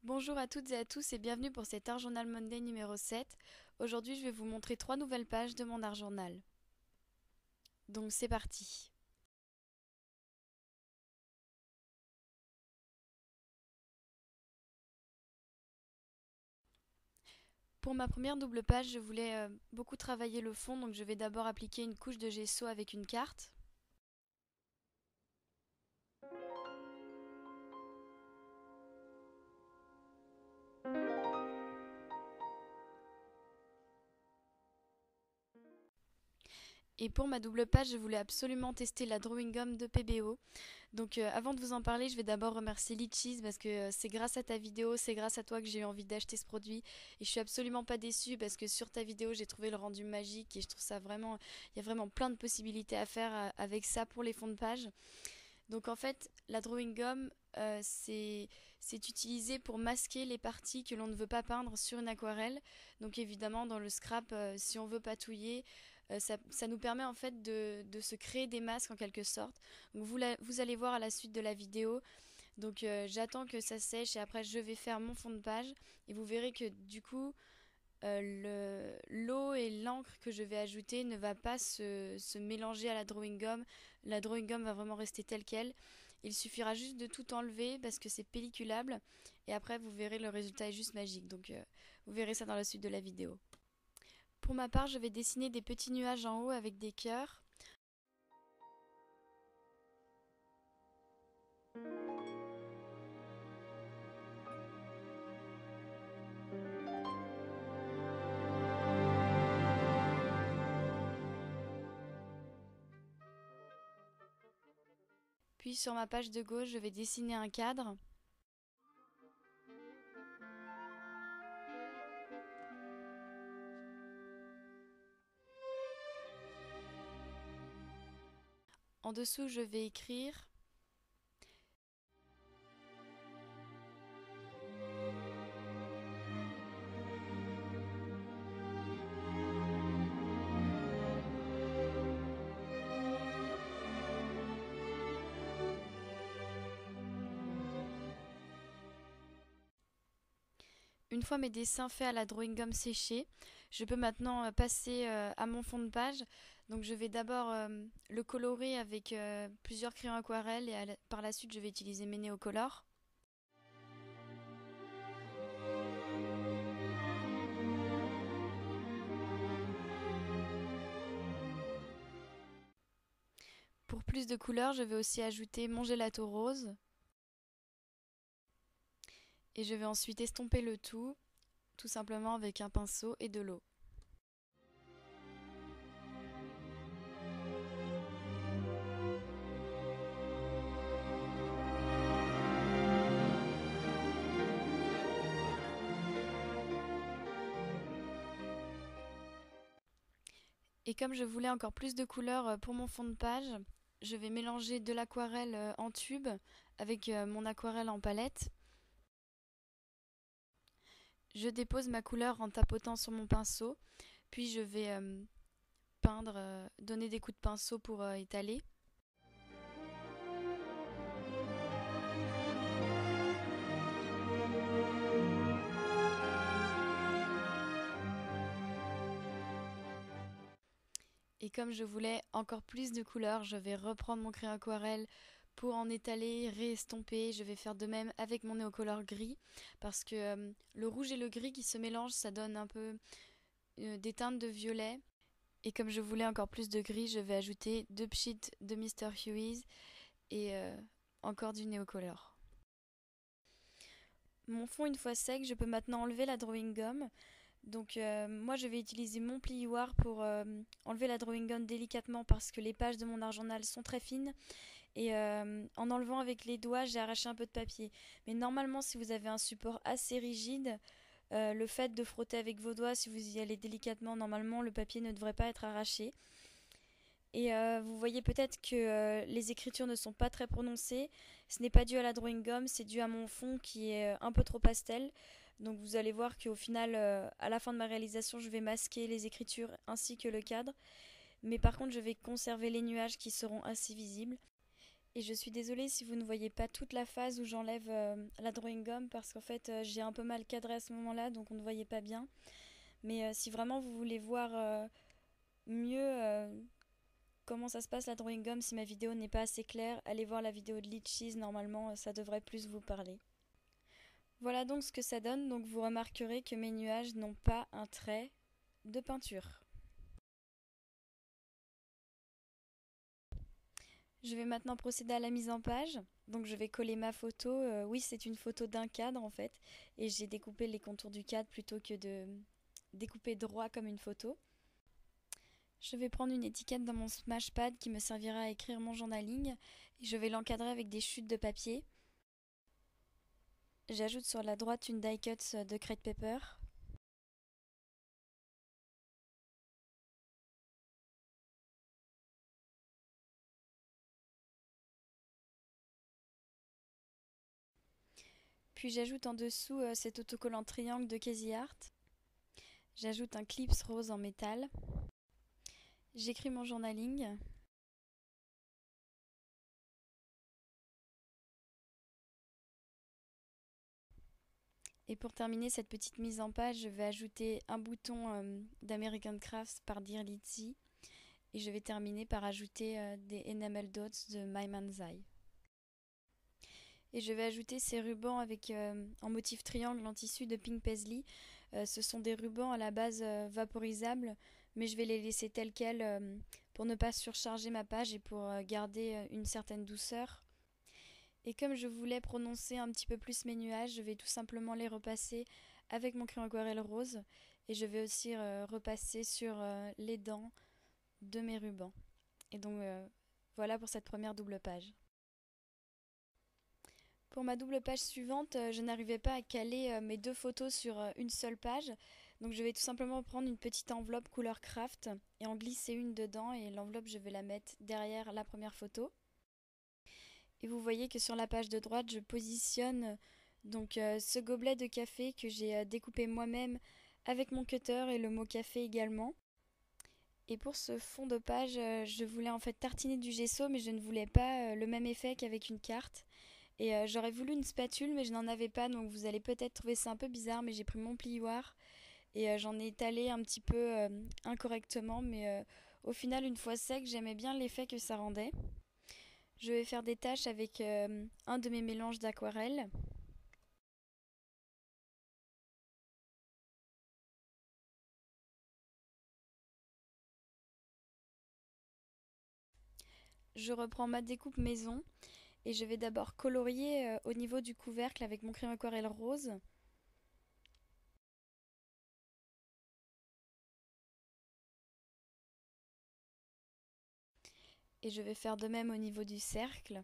Bonjour à toutes et à tous et bienvenue pour cet Art Journal Monday numéro 7. Aujourd'hui, je vais vous montrer 3 nouvelles pages de mon Art Journal. Donc c'est parti. Pour ma première double page, je voulais beaucoup travailler le fond, donc je vais d'abord appliquer une couche de gesso avec une carte. Et pour ma double page, je voulais absolument tester la Drawing Gum de PBO. Donc avant de vous en parler, je vais d'abord remercier Litchis parce que c'est grâce à ta vidéo, c'est grâce à toi que j'ai eu envie d'acheter ce produit. Et je suis absolument pas déçue parce que sur ta vidéo, j'ai trouvé le rendu magique et je trouve ça vraiment... Il y a vraiment plein de possibilités à faire avec ça pour les fonds de page. Donc en fait, la Drawing Gum, c'est utilisé pour masquer les parties que l'on ne veut pas peindre sur une aquarelle. Donc évidemment, dans le scrap, si on veut patouiller, ça nous permet en fait de se créer des masques en quelque sorte. Donc vous allez voir à la suite de la vidéo. Donc j'attends que ça sèche et après je vais faire mon fond de page. Et vous verrez que du coup, l'eau et l'encre que je vais ajouter ne va pas se mélanger à la drawing gum. La drawing gum va vraiment rester telle qu'elle. Il suffira juste de tout enlever parce que c'est pelliculable et après vous verrez le résultat est juste magique. Donc vous verrez ça dans la suite de la vidéo. Pour ma part, je vais dessiner des petits nuages en haut avec des cœurs. Puis sur ma page de gauche, je vais dessiner un cadre. En dessous, je vais écrire une fois mes dessins faits à la drawing gum séchée, je peux maintenant passer à mon fond de page. Donc je vais d'abord le colorer avec plusieurs crayons aquarelles et par la suite je vais utiliser mes néocolores. Pour plus de couleurs, je vais aussi ajouter mon gelato rose. Et je vais ensuite estomper le tout simplement avec un pinceau et de l'eau. Et comme je voulais encore plus de couleurs pour mon fond de page, je vais mélanger de l'aquarelle en tube avec mon aquarelle en palette. Je dépose ma couleur en tapotant sur mon pinceau, puis je vais peindre, donner des coups de pinceau pour étaler. Et comme je voulais encore plus de couleurs, je vais reprendre mon crayon aquarelle pour en étaler, réestomper. Je vais faire de même avec mon néocolore gris parce que le rouge et le gris qui se mélangent, ça donne un peu des teintes de violet. Et comme je voulais encore plus de gris, je vais ajouter 2 pchits de Mr. Hughes's et encore du néocolore. Mon fond une fois sec, je peux maintenant enlever la drawing gum. Donc moi je vais utiliser mon plioir pour enlever la drawing gum délicatement parce que les pages de mon art journal sont très fines et en enlevant avec les doigts j'ai arraché un peu de papier. Mais normalement si vous avez un support assez rigide, le fait de frotter avec vos doigts, si vous y allez délicatement, normalement le papier ne devrait pas être arraché. Et vous voyez peut-être que les écritures ne sont pas très prononcées. Ce n'est pas dû à la drawing gum, c'est dû à mon fond qui est un peu trop pastel. Donc vous allez voir qu'au final, à la fin de ma réalisation, je vais masquer les écritures ainsi que le cadre. Mais par contre, je vais conserver les nuages qui seront assez visibles. Et je suis désolée si vous ne voyez pas toute la phase où j'enlève la drawing gum parce qu'en fait j'ai un peu mal cadré à ce moment-là donc on ne voyait pas bien. Mais si vraiment vous voulez voir mieux comment ça se passe la drawing gum, si ma vidéo n'est pas assez claire, allez voir la vidéo de Litchis, normalement ça devrait plus vous parler. Voilà donc ce que ça donne, donc vous remarquerez que mes nuages n'ont pas un trait de peinture. Je vais maintenant procéder à la mise en page. Donc je vais coller ma photo. Oui, c'est une photo d'un cadre en fait. Et j'ai découpé les contours du cadre plutôt que de découper droit comme une photo. Je vais prendre une étiquette dans mon Smashpad qui me servira à écrire mon journaling. Et je vais l'encadrer avec des chutes de papier. J'ajoute sur la droite une die cut de Crate Paper. Puis j'ajoute en dessous cet autocollant triangle de Casey Art. J'ajoute un clips rose en métal. J'écris mon journaling. Et pour terminer cette petite mise en page, je vais ajouter un bouton d'American Crafts par Dear Lizzy. Et je vais terminer par ajouter des Enamel Dots de My Man's Eye. Et je vais ajouter ces rubans avec en motif triangle en tissu de Pink Paisley. Ce sont des rubans à la base vaporisables, mais je vais les laisser tels quels pour ne pas surcharger ma page et pour garder une certaine douceur. Et comme je voulais prononcer un petit peu plus mes nuages, je vais tout simplement les repasser avec mon crayon aquarelle rose. Et je vais aussi repasser sur les dents de mes rubans. Et donc voilà pour cette première double page. Pour ma double page suivante, je n'arrivais pas à caler mes deux photos sur une seule page. Donc je vais tout simplement prendre une petite enveloppe couleur craft et en glisser une dedans. Et l'enveloppe, je vais la mettre derrière la première photo. Et vous voyez que sur la page de droite, je positionne donc ce gobelet de café que j'ai découpé moi-même avec mon cutter et le mot café également. Et pour ce fond de page, je voulais en fait tartiner du gesso, mais je ne voulais pas le même effet qu'avec une carte. Et j'aurais voulu une spatule, mais je n'en avais pas, donc vous allez peut-être trouver ça un peu bizarre, mais j'ai pris mon plioir et j'en ai étalé un petit peu incorrectement, mais au final, une fois sec, j'aimais bien l'effet que ça rendait. Je vais faire des taches avec un de mes mélanges d'aquarelle. Je reprends ma découpe maison et je vais d'abord colorier au niveau du couvercle avec mon crayon aquarelle rose. Et je vais faire de même au niveau du cercle.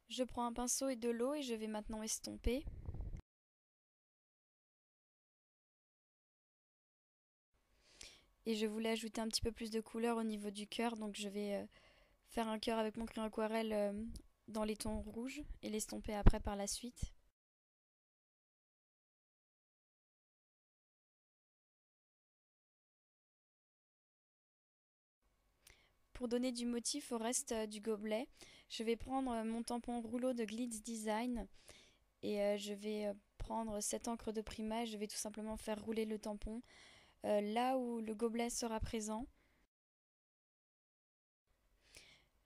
Je prends un pinceau et de l'eau et je vais maintenant estomper. Et je voulais ajouter un petit peu plus de couleur au niveau du cœur, donc je vais faire un cœur avec mon crayon aquarelle dans les tons rouges et l'estomper après par la suite. Pour donner du motif au reste du gobelet, je vais prendre mon tampon rouleau de Glitz Design et je vais prendre cette encre de Prima et je vais tout simplement faire rouler le tampon là où le gobelet sera présent.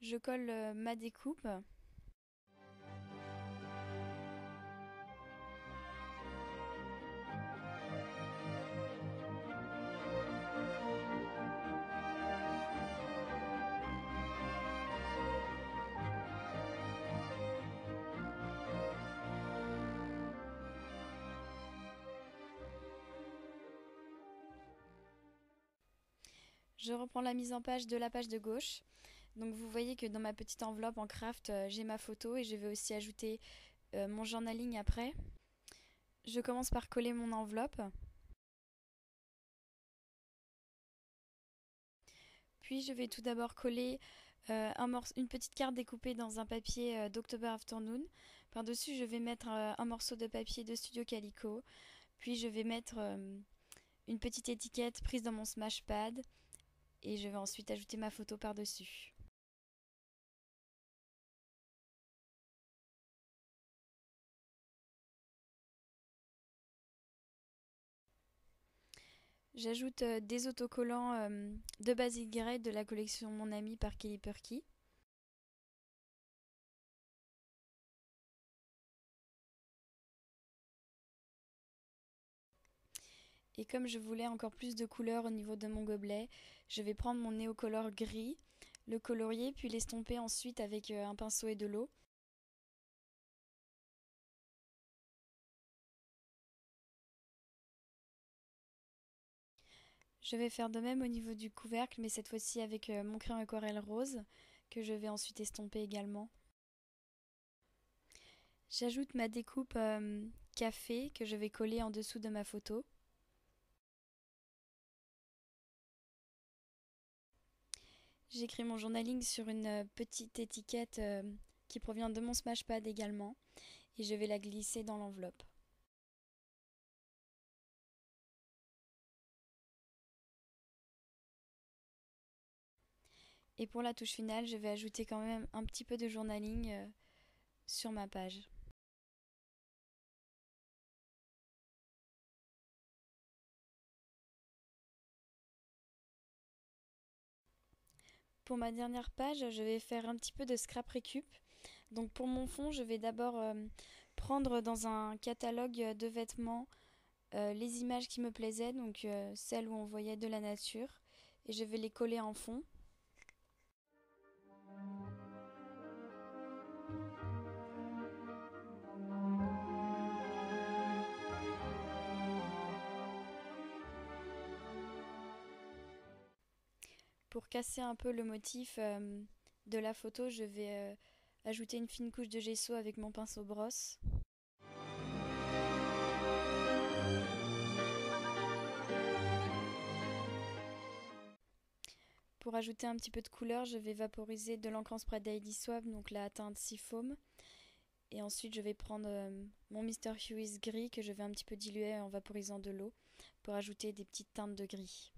Je colle ma découpe. Je reprends la mise en page de la page de gauche. Donc vous voyez que dans ma petite enveloppe en craft, j'ai ma photo et je vais aussi ajouter mon journaling après. Je commence par coller mon enveloppe. Puis je vais tout d'abord coller une petite carte découpée dans un papier d'October Afternoon. Par-dessus, je vais mettre un morceau de papier de Studio Calico. Puis je vais mettre une petite étiquette prise dans mon Smashpad et je vais ensuite ajouter ma photo par-dessus. J'ajoute des autocollants de Basic Grey de la collection Mon Ami par Kelly Purkey. Et comme je voulais encore plus de couleurs au niveau de mon gobelet, je vais prendre mon néocolor gris, le colorier, puis l'estomper ensuite avec un pinceau et de l'eau. Je vais faire de même au niveau du couvercle, mais cette fois-ci avec mon crayon aquarelle rose, que je vais ensuite estomper également. J'ajoute ma découpe café que je vais coller en dessous de ma photo. J'écris mon journaling sur une petite étiquette qui provient de mon Smashpad également, et je vais la glisser dans l'enveloppe. Et pour la touche finale, je vais ajouter quand même un petit peu de journaling sur ma page. Pour ma dernière page, je vais faire un petit peu de scrap récup. Donc pour mon fond, je vais d'abord prendre dans un catalogue de vêtements les images qui me plaisaient, donc celles où on voyait de la nature, et je vais les coller en fond. Pour casser un peu le motif de la photo, je vais ajouter une fine couche de gesso avec mon pinceau brosse. Pour ajouter un petit peu de couleur, je vais vaporiser de l'encre en spray Daily Swab, donc la teinte Seafoam. Et ensuite, je vais prendre mon Mr. Hugh's gris que je vais un petit peu diluer en vaporisant de l'eau pour ajouter des petites teintes de gris.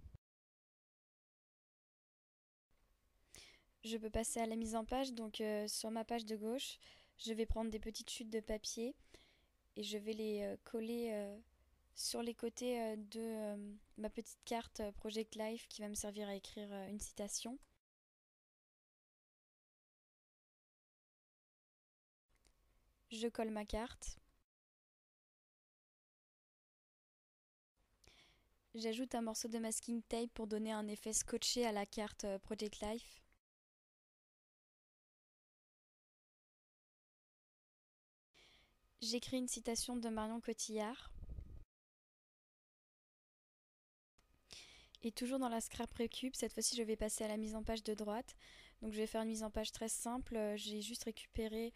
Je peux passer à la mise en page, donc sur ma page de gauche, je vais prendre des petites chutes de papier et je vais les coller sur les côtés de ma petite carte Project Life qui va me servir à écrire une citation. Je colle ma carte. J'ajoute un morceau de masking tape pour donner un effet scotché à la carte Project Life. J'écris une citation de Marion Cotillard. Et toujours dans la scrap récup, cette fois-ci je vais passer à la mise en page de droite. Donc je vais faire une mise en page très simple. J'ai juste récupéré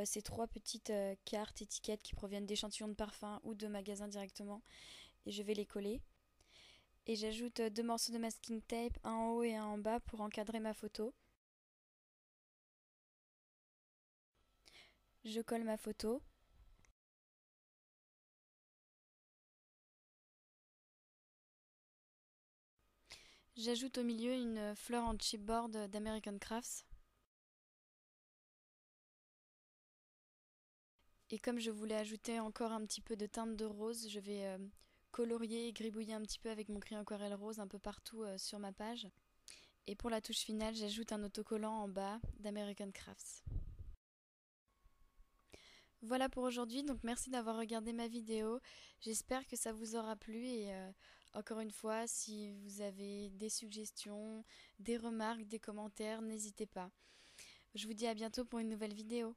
ces trois petites cartes, étiquettes qui proviennent d'échantillons de parfum ou de magasins directement. Et je vais les coller. Et j'ajoute deux morceaux de masking tape, un en haut et un en bas pour encadrer ma photo. Je colle ma photo. J'ajoute au milieu une fleur en chipboard d'American Crafts. Et comme je voulais ajouter encore un petit peu de teinte de rose, je vais colorier et gribouiller un petit peu avec mon crayon aquarelle rose un peu partout sur ma page. Et pour la touche finale, j'ajoute un autocollant en bas d'American Crafts. Voilà pour aujourd'hui, donc merci d'avoir regardé ma vidéo. J'espère que ça vous aura plu et encore une fois, si vous avez des suggestions, des remarques, des commentaires, n'hésitez pas. Je vous dis à bientôt pour une nouvelle vidéo.